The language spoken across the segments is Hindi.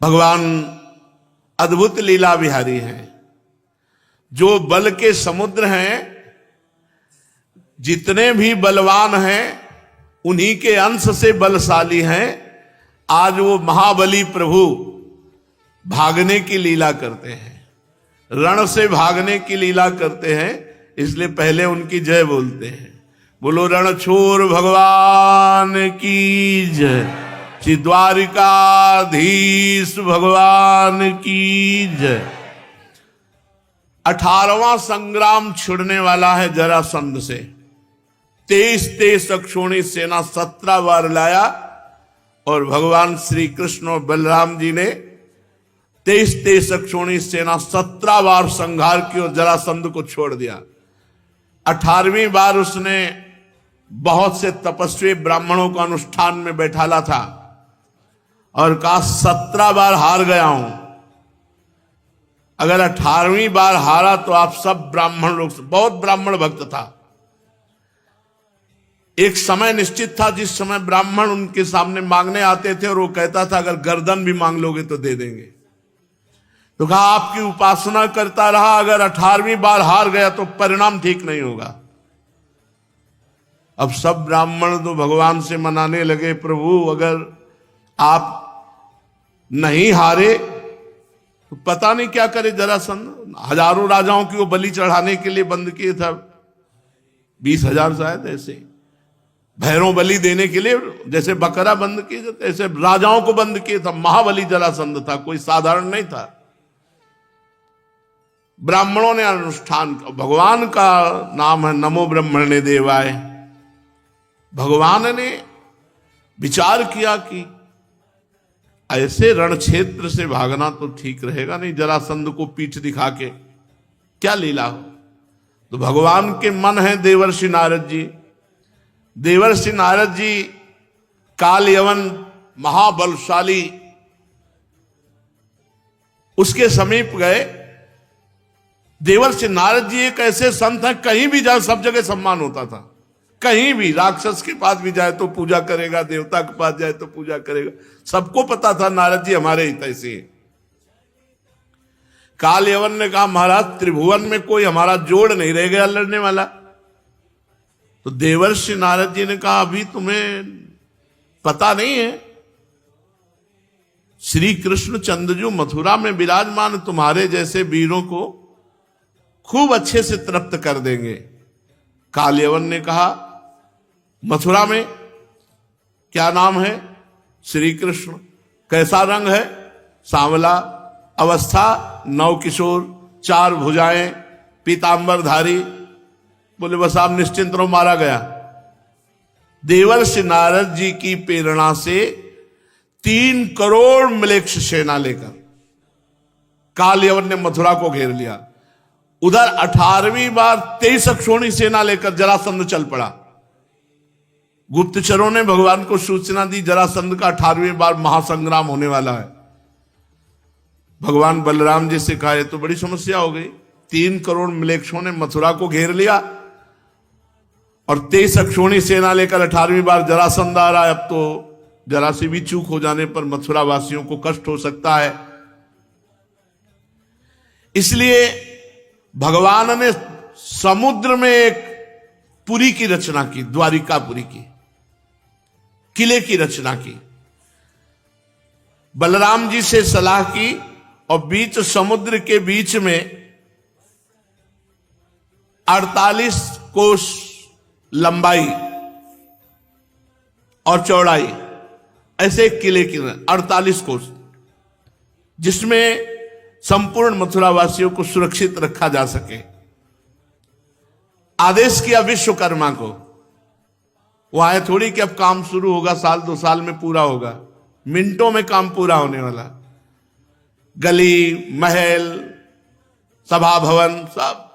भगवान अद्भुत लीला विहारी हैं, जो बल के समुद्र हैं, जितने भी बलवान हैं उन्हीं के अंश से बलशाली हैं। आज वो महाबली प्रभु भागने की लीला करते हैं, रण से भागने की लीला करते हैं, इसलिए पहले उनकी जय बोलते हैं। बोलो रणछोर भगवान की जय, श्री द्वारिकाधीश भगवान की जय। 18वां संग्राम छिड़ने वाला है जरासंध से। 23 अक्षौणी सेना 17 बार लाया और भगवान श्री कृष्ण और बलराम जी ने 23 अक्षौणी सेना 17 बार संहार की और जरासंध को छोड़ दिया। 18वीं बार उसने बहुत से तपस्वी ब्राह्मणों को अनुष्ठान में बैठाला था और कहा 17 बार हार गया हूं, अगर 18वीं बार हारा तो आप सब ब्राह्मण लोग, बहुत ब्राह्मण भक्त था। एक समय निश्चित था जिस समय ब्राह्मण उनके सामने मांगने आते थे और वो कहता था अगर गर्दन भी मांग लोगे तो दे देंगे। तो कहा आपकी उपासना करता रहा, अगर 18वीं बार हार गया तो परिणाम ठीक नहीं होगा। अब सब ब्राह्मण तो भगवान से मनाने लगे, प्रभु अगर आप नहीं हारे तो पता नहीं क्या करे जरासंध। हजारों राजाओं की वो बलि चढ़ाने के लिए बंद किए था, 20,000 शायद, ऐसे भैरव बलि देने के लिए जैसे बकरा बंद किए जाते ऐसे राजाओं को बंद किए था। महाबली जरासंध था, कोई साधारण नहीं था। ब्राह्मणों ने अनुष्ठान, भगवान का नाम है नमो ब्रह्मणे देवाय। भगवान ने विचार किया कि ऐसे रण क्षेत्र से भागना तो ठीक रहेगा नहीं, जरासंध को पीठ दिखा के क्या लीला हो। तो भगवान के मन है देवर्षि नारद जी। देवर्षि नारद जी काल यवन महाबलशाली उसके समीप गए। देवर्षि नारद जी एक ऐसे संत हैं, कहीं भी जाए सब जगह सम्मान होता था। कहीं भी राक्षस के पास भी जाए तो पूजा करेगा, देवता के पास जाए तो पूजा करेगा। सबको पता था नारद जी हमारे हित से। काल यवन ने कहा महाराज त्रिभुवन में कोई हमारा जोड़ नहीं रह गया लड़ने वाला। तो देवर्षि नारद जी ने कहा अभी तुम्हें पता नहीं है, श्री कृष्ण चंद्रजू मथुरा में विराजमान तुम्हारे जैसे वीरों को खूब अच्छे से तृप्त कर देंगे। काल यवन ने कहा मथुरा में क्या नाम है? श्री कृष्ण। कैसा रंग है? सांवला। अवस्था नव किशोर, 4 भुजाएं, पीतांबरधारी। बोले बस आप निश्चिंत रहो, मारा गया। देवर्षि नारद जी की प्रेरणा से 3 करोड़ म्लेच्छ सेना लेकर काल यवन ने मथुरा को घेर लिया। उधर 18वीं बार 23 अक्षौणी सेना लेकर जरासंध चल पड़ा। गुप्तचरों ने भगवान को सूचना दी जरासंध का 18वीं बार महासंग्राम होने वाला है। भगवान बलराम जी से कहा तो बड़ी समस्या हो गई। 3 करोड़ म्लेच्छों ने मथुरा को घेर लिया और 23 अक्षौणी सेना लेकर 18वीं बार जरासंध आ रहा है। अब तो जरा सी भी चूक हो जाने पर मथुरा वासियों को कष्ट हो सकता है। इसलिए भगवान ने समुद्र में एक पुरी की रचना की, द्वारिकापुरी की, किले की रचना की। बलराम जी से सलाह की और बीच समुद्र के बीच में 48 कोस लंबाई और चौड़ाई ऐसे किले की 48 कोस, जिसमें संपूर्ण मथुरा वासियों को सुरक्षित रखा जा सके। आदेश किया विश्वकर्मा को। वो आए थोड़ी कि अब काम शुरू होगा, 1-2 साल में पूरा होगा। मिनटों में काम पूरा होने वाला। गली, महल, सभा भवन, सब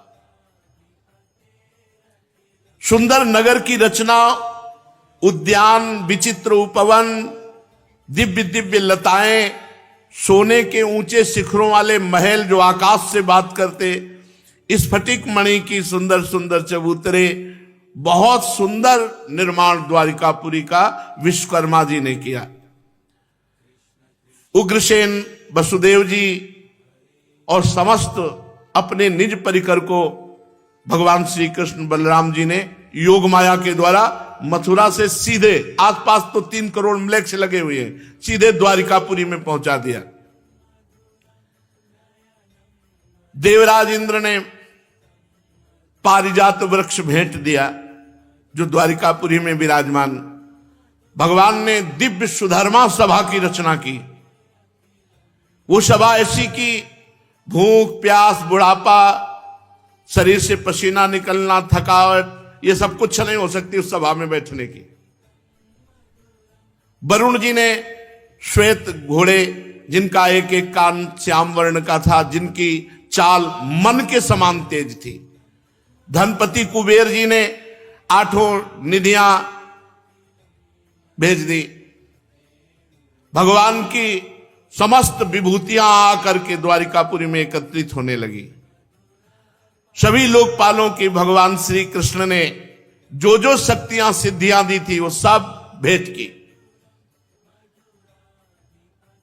सुंदर नगर की रचना, उद्यान, विचित्र उपवन, दिव्य दिव्य लताएं, सोने के ऊंचे शिखरों वाले महल जो आकाश से बात करते, स्फटिक मणि की सुंदर सुंदर चबूतरे, बहुत सुंदर निर्माण द्वारिकापुरी का विश्वकर्मा जी ने किया। उग्रसेन वसुदेव जी और समस्त अपने निज परिकर को भगवान श्री कृष्ण बलराम जी ने योग माया के द्वारा मथुरा से सीधे, आसपास तो 3 करोड़ म्लेच्छ लगे हुए हैं, सीधे द्वारिकापुरी में पहुंचा दिया। देवराज इंद्र ने पारिजात वृक्ष भेंट दिया जो द्वारिकापुरी में विराजमान। भगवान ने दिव्य सुधर्मा सभा की रचना की। वो सभा ऐसी की भूख प्यास बुढ़ापा, शरीर से पसीना निकलना, थकावट, ये सब कुछ नहीं हो सकती उस सभा में बैठने की। वरुण जी ने श्वेत घोड़े जिनका एक एक कान श्याम वर्ण का था, जिनकी चाल मन के समान तेज थी। धनपति कुबेर जी ने 8 निधियां भेज दी। भगवान की समस्त विभूतियां आकर के द्वारिकापुरी में एकत्रित होने लगी। सभी लोकपालों की भगवान श्री कृष्ण ने जो जो शक्तियां सिद्धियां दी थी वो सब भेंट की।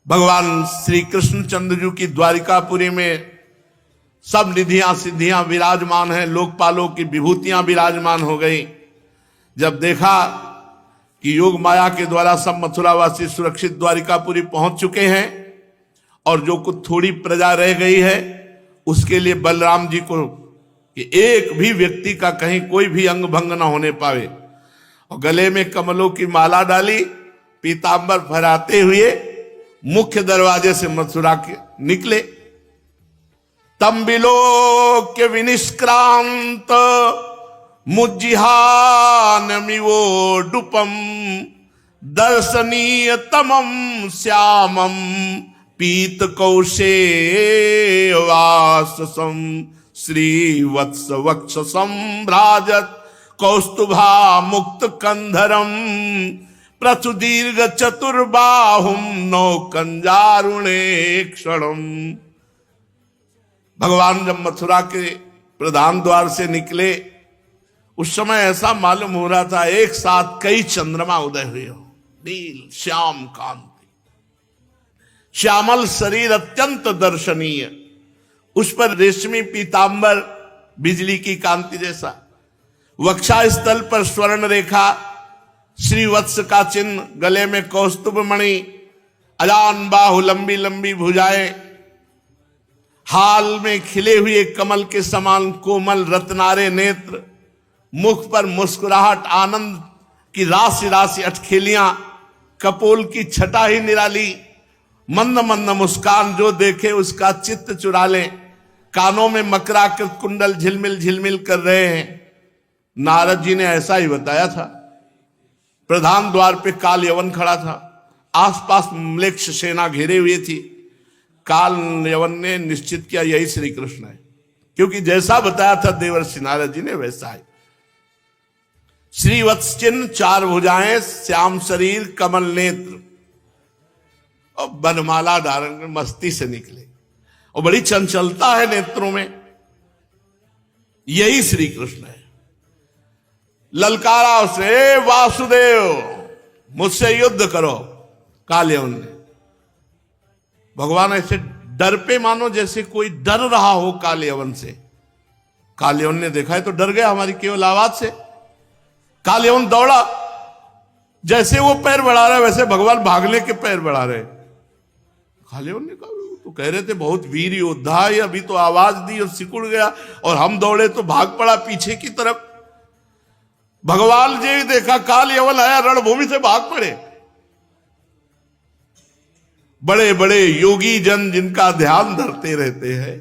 भगवान श्री कृष्णचंद्र जी की द्वारिकापुरी में सब निधियां सिद्धियां विराजमान हैं, लोकपालों की विभूतियां विराजमान हो गई। जब देखा कि योग माया के द्वारा सब मथुरावासी सुरक्षित द्वारिकापुरी पहुंच चुके हैं और जो कुछ थोड़ी प्रजा रह गई है उसके लिए बलराम जी को कि एक भी व्यक्ति का कहीं कोई भी अंग भंग न होने पावे, और गले में कमलों की माला डाली, पीतांबर फहराते हुए मुख्य दरवाजे से मथुरा के निकले। तम विलोक्य विनिष्क्रांत मुज्जिहानमिवोडुपम दर्शनीय तमम श्यामम पीत कौशेवाससम श्रीवत्स वक्ष संभ्राजत कौस्तुभा मुक्त कंधरम प्रचुदीर्घ चतुर्बाहुम नौ कंजारुणे क्षणम। भगवान जब मथुरा के प्रधान द्वार से निकले उस समय ऐसा मालूम हो रहा था एक साथ कई चंद्रमा उदय हुए हो। नील श्याम कांति, श्यामल शरीर अत्यंत दर्शनीय, उस पर रेशमी पीतांबर बिजली की कांति जैसा, वक्षा स्थल पर स्वर्ण रेखा, श्रीवत्स का चिन्ह, गले में कौस्तुभ मणि, अजान बाहु, लंबी लंबी भुजाएं, हाल में खिले हुए कमल के समान कोमल रत्नारे नेत्र, मुख पर मुस्कुराहट, आनंद की राशि राशि अटखेलियां, कपोल की छटा ही निराली, मंद मंद मुस्कान, जो देखे उसका चित्त चुरा ले। कानों में मकराकृत कुंडल झिलमिल झिलमिल कर रहे हैं। नारद जी ने ऐसा ही बताया था। प्रधान द्वार पे काल यवन खड़ा था, आसपास म्लेच्छ सेना घेरे हुए थी। काल यवन ने निश्चित किया यही श्री कृष्ण है, क्योंकि जैसा बताया था देवर्षि नारद जी ने वैसा है। श्रीवत्स चिन्ह, 4 भुजाएं, श्याम शरीर, कमल नेत्र और बनमाला धारण कर मस्ती से निकले, और बड़ी चंचलता है नेत्रों में। यही श्री कृष्ण है। ललकारा उसने, वासुदेव मुझसे युद्ध करो। कालयवन ने, भगवान ऐसे डर पे मानो जैसे कोई डर रहा हो कालयवन से। कालयवन ने देखा है तो डर गया हमारी केवल आवाज से। कालयवन दौड़ा, जैसे वो पैर बढ़ा रहा है वैसे भगवान भागने के पैर बढ़ा रहे। कालयवन ने कहा तो कह रहे थे बहुत वीर योद्धा है, अभी तो आवाज दी और सिकुड़ गया, और हम दौड़े तो भाग पड़ा पीछे की तरफ। भगवान जी देखा कालयवन आया, रणभूमि से भाग पड़े। बड़े बड़े योगी जन जिनका ध्यान धरते रहते हैं,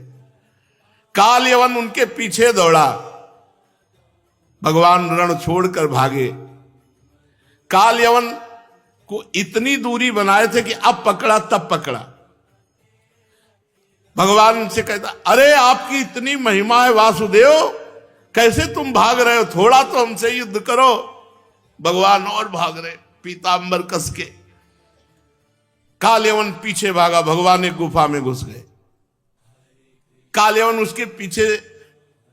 कालयवन उनके पीछे दौड़ा। भगवान रण छोड़कर भागे। कालयवन को इतनी दूरी बनाए थे कि अब पकड़ा तब पकड़ा। भगवान से कहता, अरे आपकी इतनी महिमा है वासुदेव, कैसे तुम भाग रहे हो, थोड़ा तो हमसे युद्ध करो। भगवान और भाग रहे, पीतांबर कस के। कालयवन पीछे भागा, भगवान एक गुफा में घुस गए। कालयवन उसके पीछे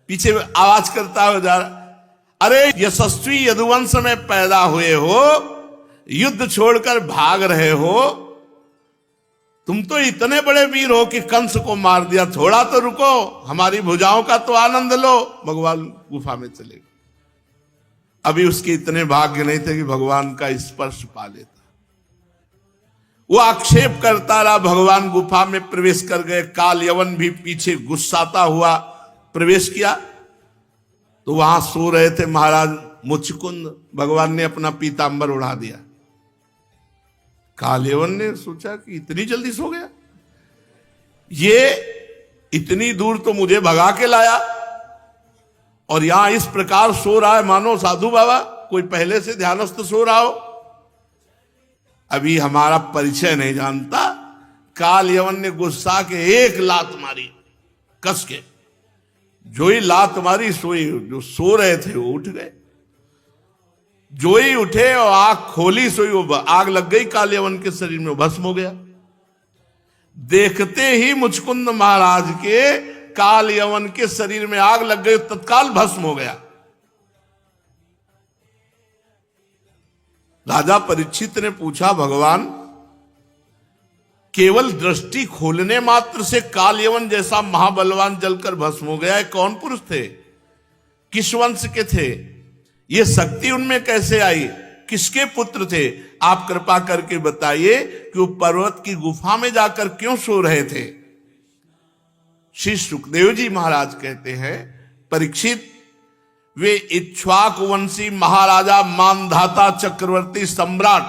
पीछे आवाज करता हुआ जा रहा, अरे यशस्वी यदुवंश में पैदा हुए हो, युद्ध छोड़कर भाग रहे हो, तुम तो इतने बड़े वीर हो कि कंस को मार दिया, थोड़ा तो रुको, हमारी भुजाओं का तो आनंद लो। भगवान गुफा में चले गए। अभी उसके इतने भाग्य नहीं थे कि भगवान का स्पर्श पा लेता। वो आक्षेप करता रहा, भगवान गुफा में प्रवेश कर गए। काल यवन भी पीछे गुस्साता हुआ प्रवेश किया, तो वहां सो रहे थे महाराज मुचकुंद। भगवान ने अपना पीतांबर उड़ा दिया। काल यवन ने सोचा कि इतनी जल्दी सो गया, ये इतनी दूर तो मुझे भगा के लाया और यहां इस प्रकार सो रहा है मानो साधु बाबा कोई पहले से ध्यानस्थ सो रहा हो। अभी हमारा परिचय नहीं जानता। काल यवन ने गुस्सा के एक लात मारी कस के। जो ही लात मारी सोई, जो सो रहे थे वो उठ गए। जो ही उठे और आंख खोली सोई, वो आग लग गई काल यवन के शरीर में, भस्म हो गया। देखते ही मुचकुंद महाराज के काल यवन के शरीर में आग लग गई, तत्काल भस्म हो गया। राजा परीक्षित ने पूछा, भगवान केवल दृष्टि खोलने मात्र से काल यवन जैसा महाबलवान जलकर भस्म हो गया है, कौन पुरुष थे, किस वंश के थे, ये शक्ति उनमें कैसे आई, किसके पुत्र थे? आप कृपा करके बताइए कि वो पर्वत की गुफा में जाकर क्यों सो रहे थे। श्री सुखदेव जी महाराज कहते हैं, परीक्षित वे इक्ष्वाकु वंशी महाराजा मानधाता चक्रवर्ती सम्राट,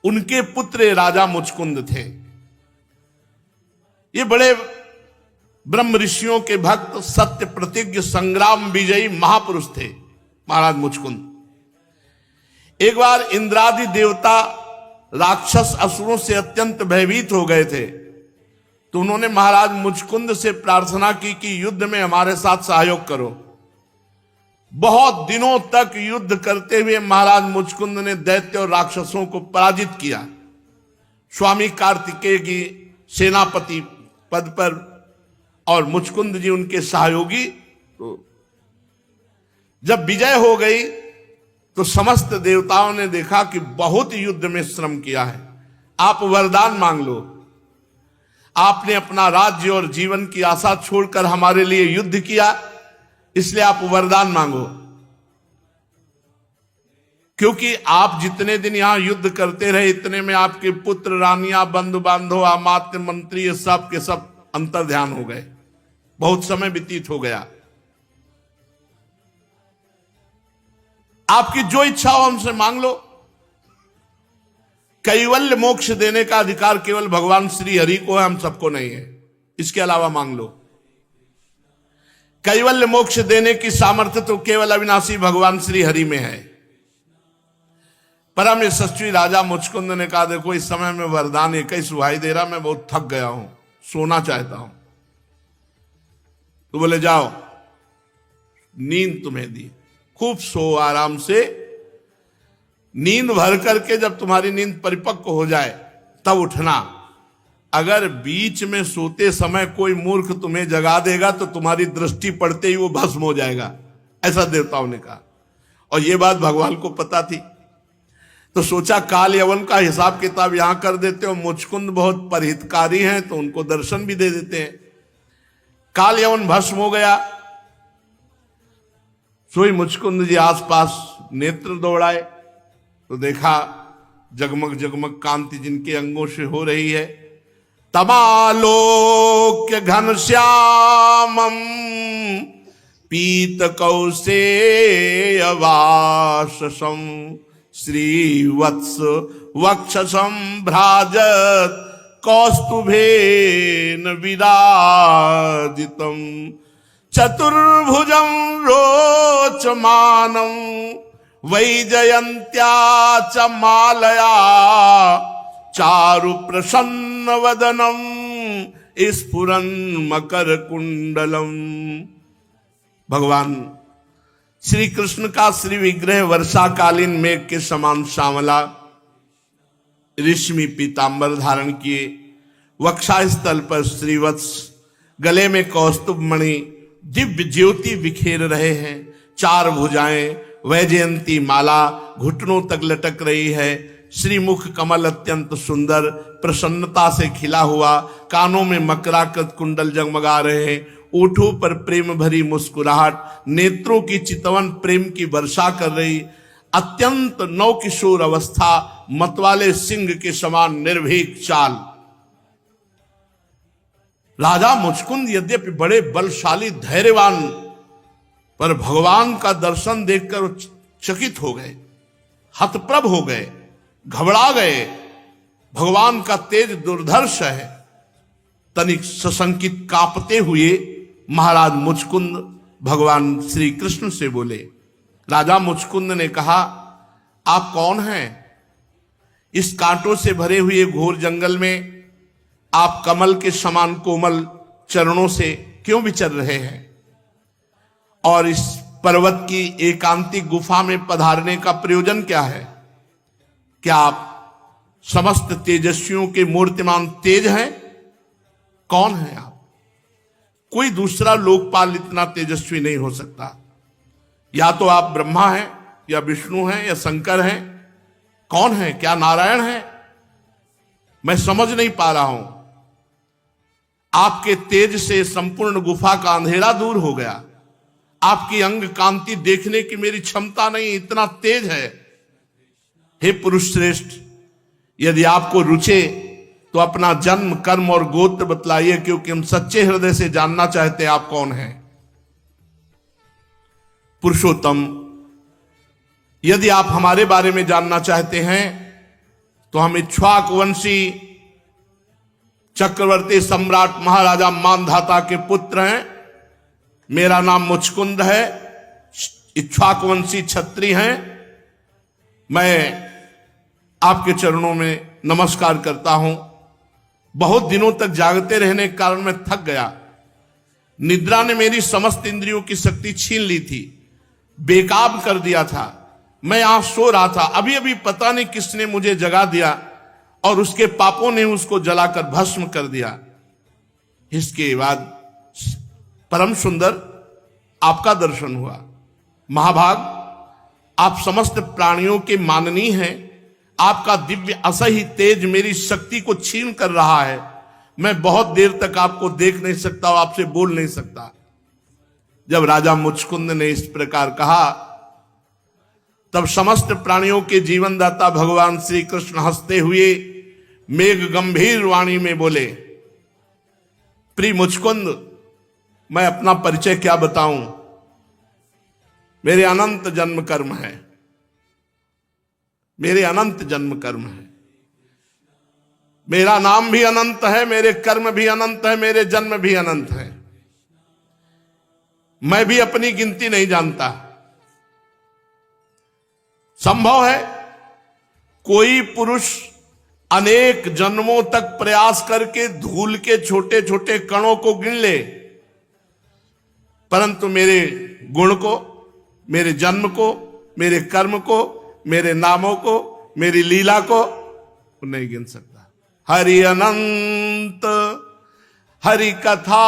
उनके पुत्र राजा मुचकुंद थे। ये बड़े ब्रह्म ऋषियों के भक्त, सत्य प्रतिज्ञ, संग्राम विजयी महापुरुष थे महाराज मुचकुंद। एक बार इंद्रादि देवता राक्षस असुरों से अत्यंत भयभीत हो गए थे, तो उन्होंने महाराज मुचकुंद से प्रार्थना की कि युद्ध में हमारे साथ सहयोग करो। बहुत दिनों तक युद्ध करते हुए महाराज मुचकुंद ने दैत्य और राक्षसों को पराजित किया। स्वामी कार्तिकेय की सेनापति पद पर और मुचकुंद जी उनके सहयोगी। तो जब विजय हो गई तो समस्त देवताओं ने देखा कि बहुत युद्ध में श्रम किया है, आप वरदान मांग लो। आपने अपना राज्य और जीवन की आशा छोड़कर हमारे लिए युद्ध किया, इसलिए आप वरदान मांगो। क्योंकि आप जितने दिन यहां युद्ध करते रहे, इतने में आपके पुत्र, रानियां, बंधु बांधव, अमात्य, मंत्री, ये सब के सब अंतर ध्यान हो गए, बहुत समय व्यतीत हो गया। आपकी जो इच्छा हो हमसे मांग लो। कैवल्य मोक्ष देने का अधिकार केवल भगवान श्री हरि को है, हम सबको नहीं है। इसके अलावा मांग लो। कैवल्य मोक्ष देने की सामर्थ्य तो केवल अविनाशी भगवान श्री हरि में है। परम यशस्वी राजा मुचकुंद ने कहा, देखो इस समय में वरदान एक ही सुहाई दे रहा, मैं बहुत थक गया हूं, सोना चाहता हूं। तो बोले जाओ, नींद तुम्हें दी, खूब सो आराम से। नींद भर करके जब तुम्हारी नींद परिपक्व हो जाए तब उठना। अगर बीच में सोते समय कोई मूर्ख तुम्हें जगा देगा तो तुम्हारी दृष्टि पड़ते ही वो भस्म हो जाएगा, ऐसा देवताओं ने कहा। और ये बात भगवान को पता थी, तो सोचा काल यवन का हिसाब किताब यहां कर देते हो। मुचकुंद बहुत परहितकारी हैं तो उनको दर्शन भी दे देते हैं। काल यवन भस्म हो गया। सोई मुचकुंद जी आसपास नेत्र दौड़ाए तो देखा जगमग जगमग कांति जिनके अंगों से हो रही है। तमालोक्य घनश्यामं पीत कौसेयवाससं श्रीवत्स वक्षसं भ्राजत कौस्तुभेन विराजितं चतुर्भुजं रोचमानं वैजयन्त्या च मालया चारु प्रसन्न वदनम स्फुरन मकर कुंडलम। भगवान श्री कृष्ण का श्री विग्रह वर्षाकालीन मेघ के समान सांवला, रेशमी पीतांबर धारण किए, वक्षास्थल पर श्रीवत्स, गले में कौस्तुभ मणि, दिव्य ज्योति बिखेर रहे हैं। चार भुजाएं, वैजयंती माला घुटनों तक लटक रही है, श्रीमुख कमल अत्यंत सुंदर, प्रसन्नता से खिला हुआ, कानों में मकराकृत कुंडल जगमगा रहे हैं, ओठों पर प्रेम भरी मुस्कुराहट, नेत्रों की चितवन प्रेम की वर्षा कर रही, अत्यंत नव किशोर अवस्था, मतवाले सिंह के समान निर्भीक चाल। राजा मुचकुंद यद्यपि बड़े बलशाली धैर्यवान, पर भगवान का दर्शन देखकर वो चकित हो गए, हतप्रभ हो गए, घबरा गए। भगवान का तेज दुर्धर्ष है। तनिक सशंकित कांपते हुए महाराज मुचकुंद भगवान श्री कृष्ण से बोले। राजा मुचकुंद ने कहा, आप कौन हैं? इस कांटों से भरे हुए घोर जंगल में आप कमल के समान कोमल चरणों से क्यों विचर रहे हैं? और इस पर्वत की एकांतिक गुफा में पधारने का प्रयोजन क्या है? क्या आप समस्त तेजस्वियों के मूर्तिमान तेज हैं? कौन है आप? कोई दूसरा लोकपाल इतना तेजस्वी नहीं हो सकता। या तो आप ब्रह्मा हैं, या विष्णु हैं, या शंकर हैं। कौन है? क्या नारायण है? मैं समझ नहीं पा रहा हूं। आपके तेज से संपूर्ण गुफा का अंधेरा दूर हो गया। आपकी अंग कांति देखने की मेरी क्षमता नहीं, इतना तेज है। हे पुरुष श्रेष्ठ, यदि आपको रुचे तो अपना जन्म, कर्म और गोत्र बतलाइए, क्योंकि हम सच्चे हृदय से जानना चाहते हैं आप कौन हैं। पुरुषोत्तम, यदि आप हमारे बारे में जानना चाहते हैं तो हम इक्ष्वाक वंशी चक्रवर्ती सम्राट महाराजा मानधाता के पुत्र हैं। मेरा नाम मुचकुंद है, इक्ष्वाक वंशी क्षत्रिय हैं। मैं आपके चरणों में नमस्कार करता हूं। बहुत दिनों तक जागते रहने के कारण मैं थक गया। निद्रा ने मेरी समस्त इंद्रियों की शक्ति छीन ली थी, बेकाब कर दिया था। मैं यहां सो रहा था, अभी अभी पता नहीं किसने मुझे जगा दिया और उसके पापों ने उसको जलाकर भस्म कर दिया। इसके बाद परम सुंदर आपका दर्शन हुआ। महाभाग, आप समस्त प्राणियों के माननीय हैं। आपका दिव्य असह्य तेज मेरी शक्ति को छीन कर रहा है। मैं बहुत देर तक आपको देख नहीं सकता और आपसे बोल नहीं सकता। जब राजा मुचकुंद ने इस प्रकार कहा, तब समस्त प्राणियों के जीवनदाता भगवान श्री कृष्ण हंसते हुए मेघ गंभीर वाणी में बोले, प्रिय मुचकुंद, मैं अपना परिचय क्या बताऊं? मेरे अनंत जन्म कर्म है, मेरे अनंत जन्म कर्म है। मेरा नाम भी अनंत है, मेरे कर्म भी अनंत है, मेरे जन्म भी अनंत है। मैं भी अपनी गिनती नहीं जानता। संभव है कोई पुरुष अनेक जन्मों तक प्रयास करके धूल के छोटे छोटे कणों को गिन ले, परंतु मेरे गुण को, मेरे जन्म को, मेरे कर्म को, मेरे नामों को, मेरी लीला को नहीं गिन सकता। हरि अनंत, हरि कथा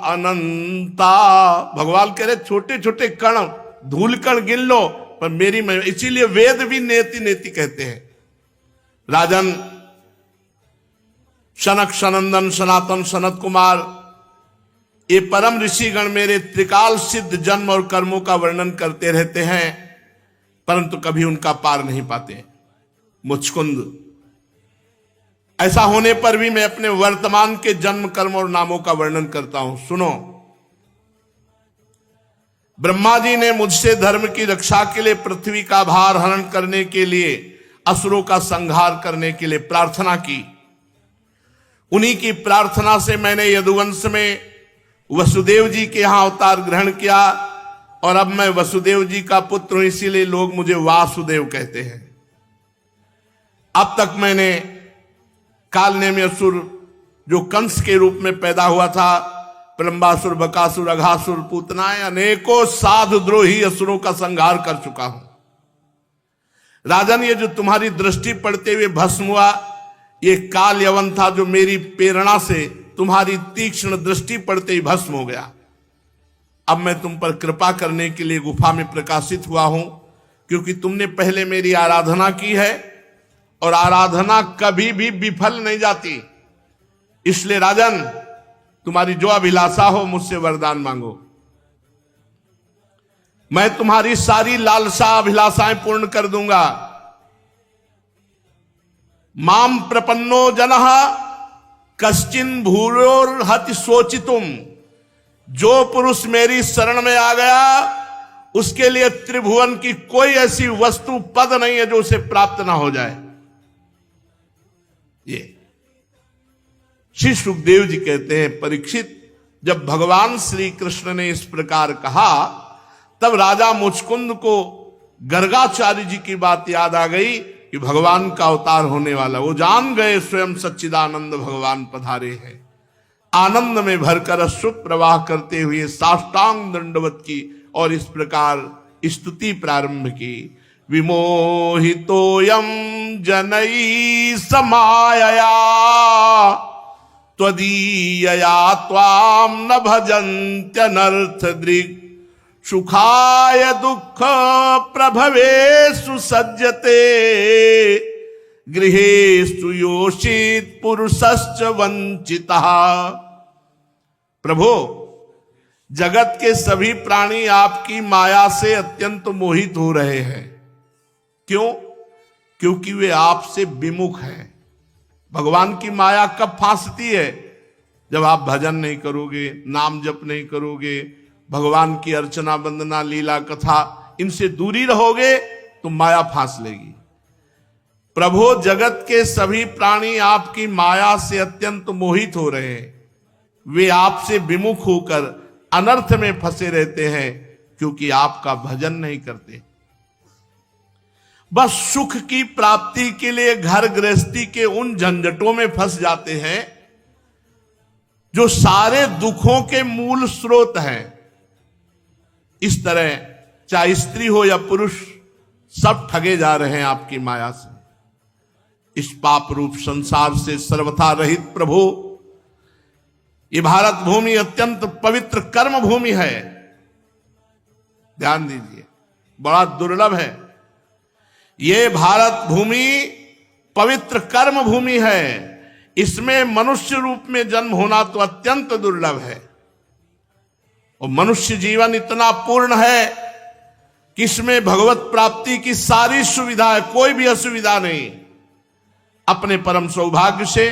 अनंता। भगवान कह रहे छोटे छोटे कण, धूल कण गिन लो, पर मेरी महिमा। इसीलिए वेद भी नेति नेति कहते हैं। राजन, सनक सनंदन सनातन सनत कुमार, ये परम ऋषिगण मेरे त्रिकाल सिद्ध जन्म और कर्मों का वर्णन करते रहते हैं, परंतु कभी उनका पार नहीं पाते। मुचकुंद, ऐसा होने पर भी मैं अपने वर्तमान के जन्म, कर्म और नामों का वर्णन करता हूं। सुनो, ब्रह्मा जी ने मुझसे धर्म की रक्षा के लिए, पृथ्वी का भार हरण करने के लिए, असुरों का संहार करने के लिए प्रार्थना की। उन्हीं की प्रार्थना से मैंने यदुवंश में वसुदेव जी के यहां अवतार ग्रहण किया, और अब मैं वसुदेव जी का पुत्र हूं, इसीलिए लोग मुझे वासुदेव कहते हैं। अब तक मैंने कालनेमी असुर, जो कंस के रूप में पैदा हुआ था, प्रलंबासुर, बकासुर, अघासुर, पूतनाएं, अनेकों साधुद्रोही असुरों का संहार कर चुका हूं। राजन, ये जो तुम्हारी दृष्टि पड़ते हुए भस्म हुआ, ये काल यवन था जो मेरी प्रेरणा से तुम्हारी तीक्ष्ण दृष्टि पड़ते ही भस्म हो गया। अब मैं तुम पर कृपा करने के लिए गुफा में प्रकाशित हुआ हूं, क्योंकि तुमने पहले मेरी आराधना की है और आराधना कभी भी विफल नहीं जाती। इसलिए राजन, तुम्हारी जो अभिलाषा हो मुझसे वरदान मांगो, मैं तुम्हारी सारी लालसा अभिलाषाएं पूर्ण कर दूंगा। माम प्रपन्नो जनः कश्चिन भूयोर्हति सोचितुम, जो पुरुष मेरी शरण में आ गया उसके लिए त्रिभुवन की कोई ऐसी वस्तु पद नहीं है जो उसे प्राप्त ना हो जाए। ये श्री सुखदेव जी कहते हैं, परीक्षित, जब भगवान श्री कृष्ण ने इस प्रकार कहा तब राजा मुचकुंद को गर्गाचार्य जी की बात याद आ गई कि भगवान का अवतार होने वाला। वो जान गए स्वयं सच्चिदानंद भगवान पधारे हैं। आनंद में भरकर अश्रु प्रवाह करते हुए साष्टांग दंडवत की और इस प्रकार स्तुति प्रारंभ की। विमोहितोयम जनई समायया त्वदीयया त्वाम न भजन्त्यनर्थ दृक्, सुखाय दुःख प्रभवेषु सज्जते, गृहेषु योषित पुरुषश्च वंचितः। प्रभु, जगत के सभी प्राणी आपकी माया से अत्यंत मोहित हो रहे हैं। क्यों? क्योंकि वे आपसे विमुख हैं। भगवान की माया कब फांसती है? जब आप भजन नहीं करोगे, नाम जप नहीं करोगे, भगवान की अर्चना वंदना लीला कथा इनसे दूरी रहोगे तो माया फांस लेगी। प्रभु, जगत के सभी प्राणी आपकी माया से अत्यंत मोहित हो रहे हैं। वे आपसे विमुख होकर अनर्थ में फंसे रहते हैं क्योंकि आपका भजन नहीं करते। बस सुख की प्राप्ति के लिए घर गृहस्थी के उन झंझटों में फंस जाते हैं जो सारे दुखों के मूल स्रोत हैं। इस तरह चाहे स्त्री हो या पुरुष, सब ठगे जा रहे हैं आपकी माया से। इस पाप रूप संसार से सर्वथा रहित प्रभु, ये भारत भूमि अत्यंत पवित्र कर्म भूमि है। ध्यान दीजिए, बड़ा दुर्लभ है। ये भारत भूमि पवित्र कर्म भूमि है। इसमें मनुष्य रूप में जन्म होना तो अत्यंत दुर्लभ है। और मनुष्य जीवन इतना पूर्ण है कि इसमें भगवत प्राप्ति की सारी सुविधा है, कोई भी असुविधा नहीं। अपने परम सौभाग्य से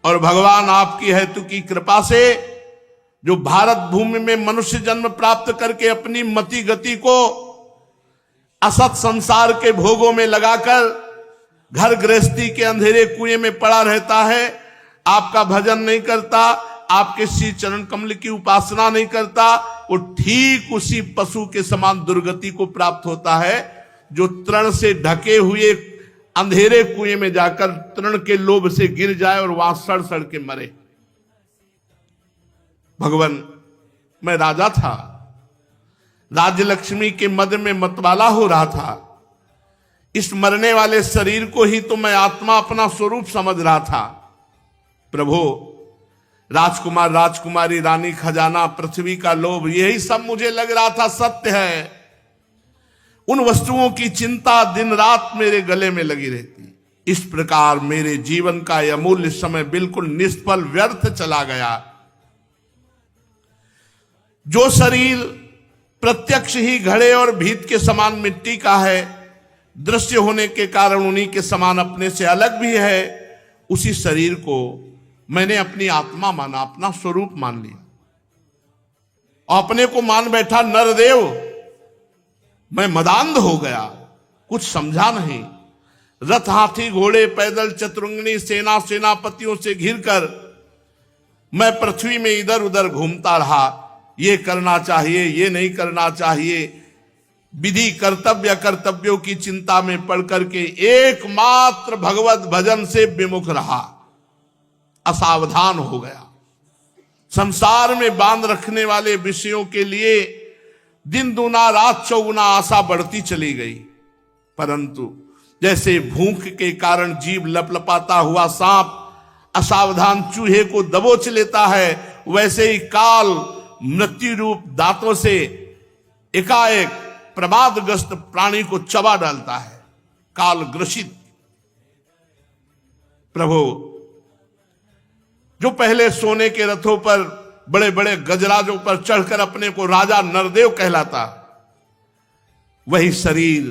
और भगवान आपकी हेतु की कृपा से जो भारत भूमि में मनुष्य जन्म प्राप्त करके अपनी मति गति को असत संसार के भोगों में लगाकर घर गृहस्थी के अंधेरे कुएं में पड़ा रहता है, आपका भजन नहीं करता, आपके श्री चरण कमल की उपासना नहीं करता, वो ठीक उसी पशु के समान दुर्गति को प्राप्त होता है जो तृण से ढके हुए अंधेरे कुएं में जाकर तृण के लोभ से गिर जाए और वहां सड़ सड़ के मरे। भगवान, मैं राजा था, राज्य लक्ष्मी के मद में मतवाला हो रहा था। इस मरने वाले शरीर को ही तो मैं आत्मा अपना स्वरूप समझ रहा था। प्रभु, राजकुमार राजकुमारी, रानी, खजाना, पृथ्वी का लोभ, यही सब मुझे लग रहा था सत्य है। उन वस्तुओं की चिंता दिन रात मेरे गले में लगी रहती। इस प्रकार मेरे जीवन का यह अमूल्य समय बिल्कुल निष्फल व्यर्थ चला गया। जो शरीर प्रत्यक्ष ही घड़े और भीत के समान मिट्टी का है, दृश्य होने के कारण उन्हीं के समान अपने से अलग भी है, उसी शरीर को मैंने अपनी आत्मा माना, अपना स्वरूप मान लिया और अपने को मान बैठा नरदेव। मैं मदांध हो गया, कुछ समझा नहीं। रथ, हाथी, घोड़े, पैदल, चतुरंगनी, सेना, सेनापतियों से घिरकर मैं पृथ्वी में इधर उधर घूमता रहा। ये करना चाहिए, ये नहीं करना चाहिए, विधि कर्तव्य कर्तव्यों की चिंता में पड़ करके एकमात्र भगवत भजन से विमुख रहा, असावधान हो गया। संसार में बांध रखने वाले विषयों के लिए दिन दूना रात चौगुना आशा बढ़ती चली गई। परंतु जैसे भूख के कारण जीभ लपलपाता हुआ सांप असावधान चूहे को दबोच लेता है, वैसे ही काल मृत्यु रूप दांतों से एकाएक प्रमादग्रस्त प्राणी को चबा डालता है। काल ग्रसित प्रभु जो पहले सोने के रथों पर बड़े बड़े गजराजों पर चढ़कर अपने को राजा नरदेव कहलाता, वही शरीर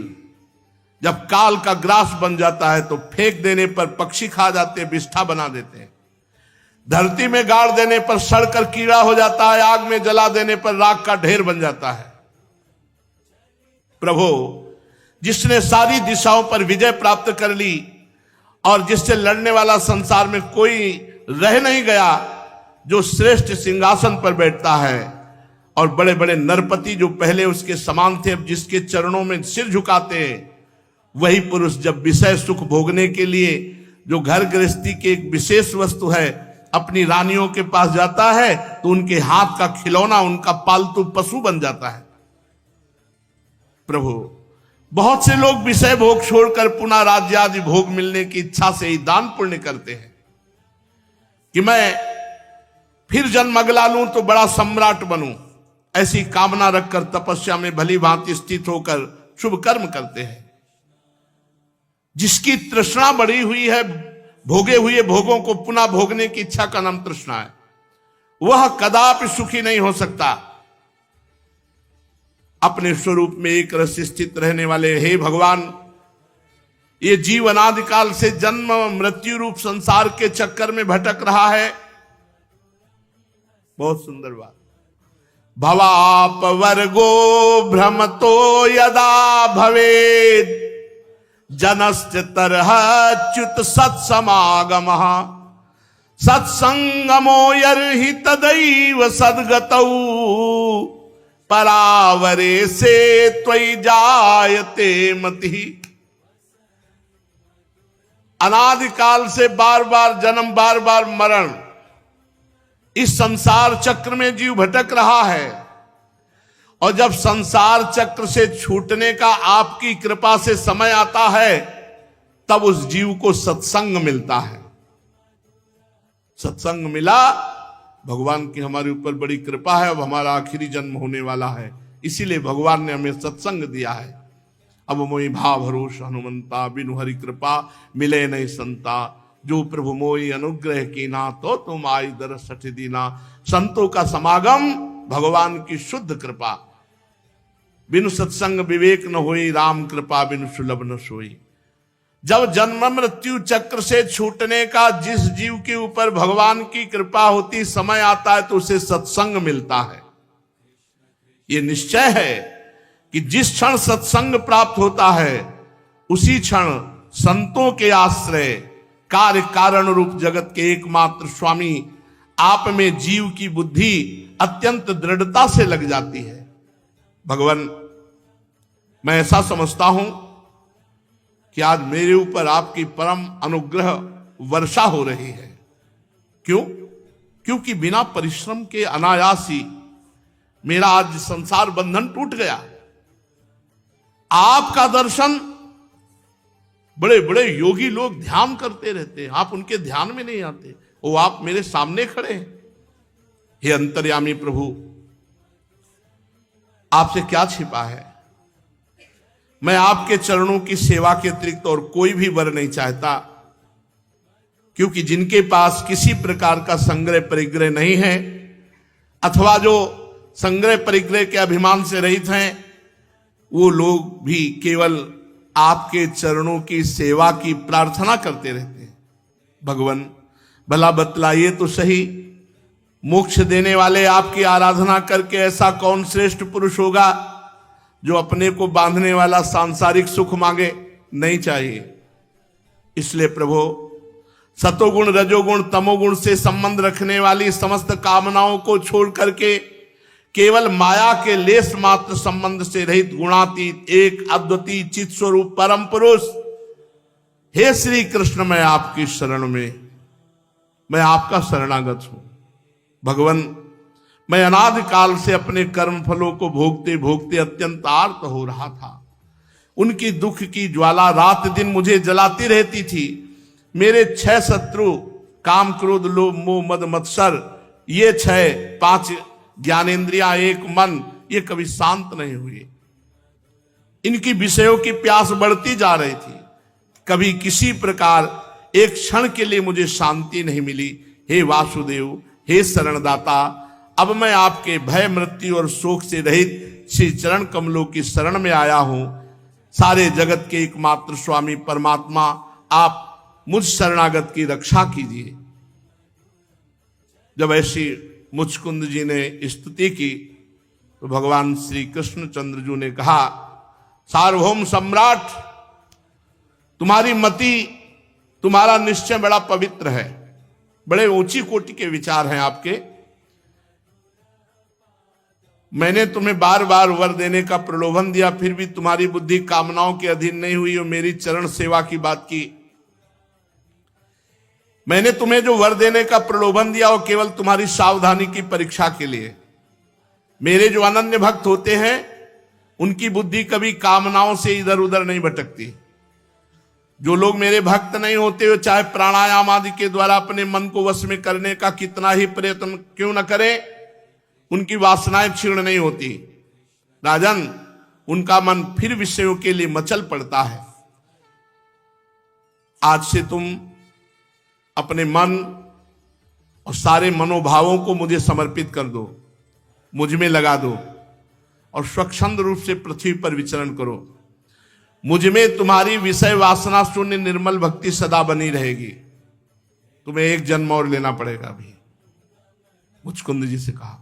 जब काल का ग्रास बन जाता है तो फेंक देने पर पक्षी खा जाते, विष्ठा बना देते हैं। धरती में गाड़ देने पर सड़कर कीड़ा हो जाता है, आग में जला देने पर राख का ढेर बन जाता है। प्रभु जिसने सारी दिशाओं पर विजय प्राप्त कर ली और जिससे लड़ने वाला संसार में कोई रह नहीं गया, जो श्रेष्ठ सिंहासन पर बैठता है और बड़े बड़े नरपति जो पहले उसके समान थे अब जिसके चरणों में सिर झुकाते हैं, वही पुरुष जब विषय सुख भोगने के लिए जो घर गृहस्थी की एक विशेष वस्तु है अपनी रानियों के पास जाता है तो उनके हाथ का खिलौना उनका पालतू पशु बन जाता है। प्रभु बहुत से लोग विषय भोग छोड़कर पुनः राज्य आदि भोग मिलने की इच्छा से ही दान पुण्य करते हैं कि मैं फिर जन्म अगला लूं तो बड़ा सम्राट बनूं, ऐसी कामना रखकर तपस्या में भली भांति स्थित होकर शुभ कर्म करते हैं। जिसकी तृष्णा बढ़ी हुई है भोगे हुए भोगों को पुनः भोगने की इच्छा का नाम तृष्णा है, वह कदापि सुखी नहीं हो सकता। अपने स्वरूप में एक रस स्थित रहने वाले हे भगवान, ये जीव अनादिकाल से जन्म मृत्यु रूप संसार के चक्कर में भटक रहा है। बहुत सुंदर बात। भवाप वर्गो भ्रमतो यदा भवेद जनस्य तरहच्युत सत्समागमः सत्संगमो यर्हि तदैव सद्गतौ परावरे से त्वयि जायते मतिः। अनादिकाल से बार बार जन्म बार बार मरण, इस संसार चक्र में जीव भटक रहा है और जब संसार चक्र से छूटने का आपकी कृपा से समय आता है तब उस जीव को सत्संग मिलता है। सत्संग मिला, भगवान की हमारे ऊपर बड़ी कृपा है। अब हमारा आखिरी जन्म होने वाला है, इसीलिए भगवान ने हमें सत्संग दिया है। अब मोहि भाव भरोस हनुमंता बिनु हरि कृपा मिले नहीं संता जो प्रभु मोहि अनुग्रह कीना तो तुम आई दर सठ दीना। संतों का समागम भगवान की शुद्ध कृपा, बिनु सत्संग विवेक न होई राम कृपा बिनु सुलभ न सोई। जब जन्म मृत्यु चक्र से छूटने का जिस जीव के ऊपर भगवान की कृपा होती समय आता है तो उसे सत्संग मिलता है। ये निश्चय है कि जिस क्षण सत्संग प्राप्त होता है उसी क्षण संतों के आश्रय कार्य कारण रूप जगत के एकमात्र स्वामी आप में जीव की बुद्धि अत्यंत दृढ़ता से लग जाती है। भगवान, मैं ऐसा समझता हूं कि आज मेरे ऊपर आपकी परम अनुग्रह वर्षा हो रही है। क्यों? क्योंकि बिना परिश्रम के अनायास ही मेरा आज संसार बंधन टूट गया। आपका दर्शन, बड़े बड़े योगी लोग ध्यान करते रहते हैं, आप उनके ध्यान में नहीं आते, वो आप मेरे सामने खड़े हैं। हे अंतर्यामी प्रभु, आपसे क्या छिपा है? मैं आपके चरणों की सेवा के अतिरिक्त और कोई भी वर नहीं चाहता, क्योंकि जिनके पास किसी प्रकार का संग्रह परिग्रह नहीं है अथवा जो संग्रह परिग्रह के अभिमान से रहित हैं, वो लोग भी केवल आपके चरणों की सेवा की प्रार्थना करते रहते हैं। भगवान, भला बतलाइए तो सही, मोक्ष देने वाले आपकी आराधना करके ऐसा कौन श्रेष्ठ पुरुष होगा जो अपने को बांधने वाला सांसारिक सुख मांगे? नहीं चाहिए। इसलिए प्रभु, सतोगुण रजोगुण तमोगुण से संबंध रखने वाली समस्त कामनाओं को छोड़ करके केवल माया के लेस मात्र संबंध से रहित गुणातीत एक अद्वितीय चित स्वरूप परम पुरुष, हे श्री कृष्ण, मैं आपकी शरण में, मैं आपका शरणागत हूं। भगवान, मैं अनादिकाल से अपने कर्म फलों को भोगते भोगते अत्यंत आर्त हो रहा था। उनकी दुख की ज्वाला रात दिन मुझे जलाती रहती थी। मेरे 6 शत्रु काम क्रोध लोभ मोह मद मत्सर, ये 5 ज्ञानेंद्रियां एक मन, ये कभी शांत नहीं हुए। इनकी विषयों की प्यास बढ़ती जा रही थी। कभी किसी प्रकार एक क्षण के लिए मुझे शांति नहीं मिली। हे वासुदेव, हे शरणदाता, अब मैं आपके भय, मृत्यु और शोक से रहित श्री चरण कमलों की शरण में आया हूं। सारे जगत के एकमात्र स्वामी परमात्मा, आप मुझ शरणागत की रक्षा कीजिए। जब ऐसी मुचकुंद जी ने स्तुति की तो भगवान श्री कृष्णचंद्र जी ने कहा, सार्वभौम सम्राट, तुम्हारी मति, तुम्हारा निश्चय बड़ा पवित्र है, बड़े ऊंची कोटि के विचार हैं आपके। मैंने तुम्हें बार बार वर देने का प्रलोभन दिया, फिर भी तुम्हारी बुद्धि कामनाओं के अधीन नहीं हुई और मेरी चरण सेवा की बात की। मैंने तुम्हें जो वर देने का प्रलोभन दिया वो केवल तुम्हारी सावधानी की परीक्षा के लिए। मेरे जो अनन्य भक्त होते हैं उनकी बुद्धि कभी कामनाओं से इधर उधर नहीं भटकती। जो लोग मेरे भक्त नहीं होते, वो चाहे प्राणायाम आदि के द्वारा अपने मन को वश में करने का कितना ही प्रयत्न क्यों न करें, उनकी वासनाएं क्षीण नहीं होती। राजन, उनका मन फिर विषयों के लिए मचल पड़ता है। आज से तुम अपने मन और सारे मनोभावों को मुझे समर्पित कर दो, मुझ में लगा दो और स्वच्छंद रूप से पृथ्वी पर विचरण करो। मुझ में तुम्हारी विषय वासना शून्य निर्मल भक्ति सदा बनी रहेगी। तुम्हें एक जन्म और लेना पड़ेगा अभी, मुचकुंद जी से कहा,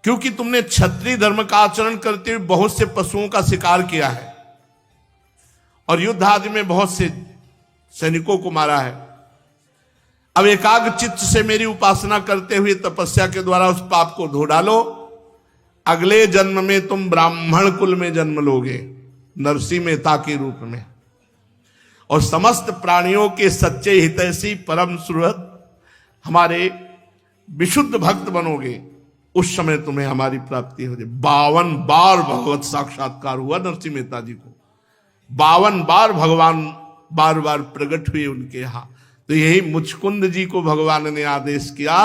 क्योंकि तुमने क्षत्रिय धर्म का आचरण करते हुए बहुत से पशुओं का शिकार किया है और युद्ध आदि में बहुत से सैनिकों को मारा है। अब एकाग्र चित्त से मेरी उपासना करते हुए तपस्या के द्वारा उस पाप को धो डालो। अगले जन्म में तुम ब्राह्मण कुल में जन्म लोगे, नरसिंह मेहता के रूप में, और समस्त प्राणियों के सच्चे हितैषी परम सुहृद हमारे विशुद्ध भक्त बनोगे। उस समय तुम्हें हमारी प्राप्ति हो जाए। 52 बार भगवत साक्षात्कार हुआ नरसिंह मेहता जी को, 52 बार भगवान बार बार प्रकट हुए उनके यहां। तो यही मुचकुंद जी को भगवान ने आदेश किया,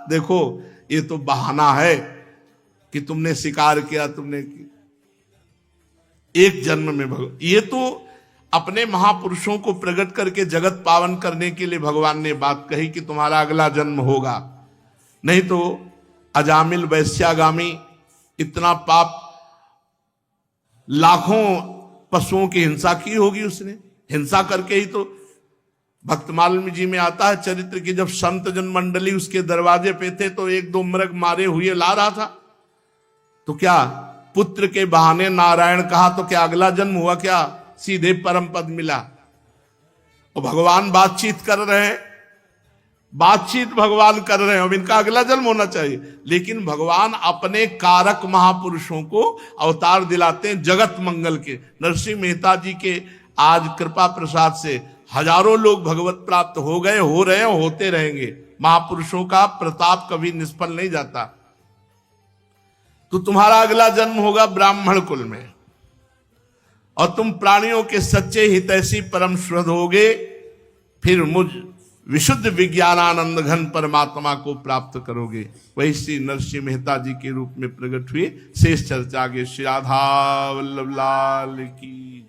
देखो ये तो बहाना है कि तुमने शिकार किया, तुमने एक जन्म में ये तो अपने महापुरुषों को प्रकट करके जगत पावन करने के लिए भगवान ने बात कही कि तुम्हारा अगला जन्म होगा। नहीं तो अजामिल वैश्यागामी इतना पाप, लाखों पशुओं की हिंसा की होगी उसने। हिंसा करके ही तो भक्तमाल जी में आता है चरित्र की, जब संत जन मंडली उसके दरवाजे पे थे तो एक दो मृग मारे हुए ला रहा था, तो क्या पुत्र के बहाने नारायण कहा तो क्या अगला जन्म हुआ, क्या सीधे परम पद मिला। और भगवान बातचीत कर रहे हैं, बातचीत भगवान कर रहे हैं, अब इनका अगला जन्म होना चाहिए। लेकिन भगवान अपने कारक महापुरुषों को अवतार दिलाते हैं जगत मंगल के। नरसिंह मेहता जी के आज कृपा प्रसाद से हजारों लोग भगवत प्राप्त हो गए, हो रहे हैं, होते रहेंगे। महापुरुषों का प्रताप कभी निष्फल नहीं जाता। तो तुम्हारा अगला जन्म होगा ब्राह्मण कुल में और तुम प्राणियों के सच्चे हितैषी परम सुहृद होगे। फिर मुझ विशुद्ध विज्ञानानंद घन परमात्मा को प्राप्त करोगे। वही श्री नरसिंह मेहता जी के रूप में प्रकट हुए। शेष चर्चा आगे। श्री राधा वल्लभ लाल की।